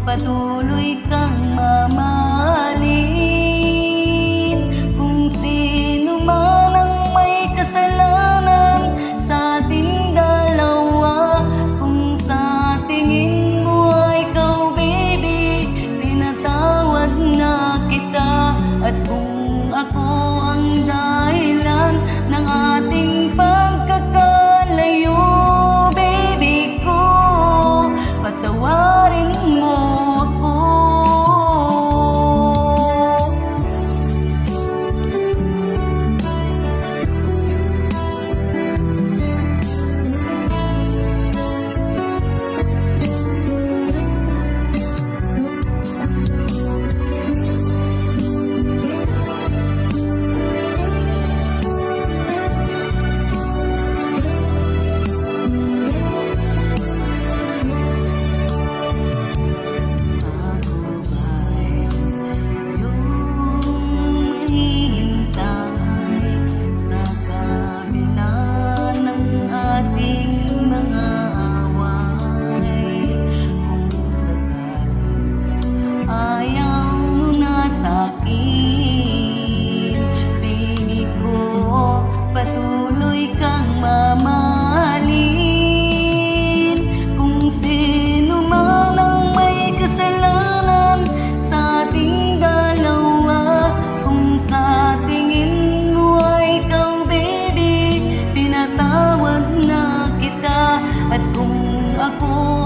patuloy kang mamahalin. Kung sino man ang may kasalanan sa ating dalawa, kung sa tingin mo ay ikaw baby, pinatawad na kita. At kung ako ang dahilan ng ating pagkakalayo, baby ko, patawarin mo ako. Patuloy kang mamahalin. Kung sino man ang may kasalanan sa ating dalawa, kung sa tingin mo ay ikaw baby, pinatawad na kita. At kung ako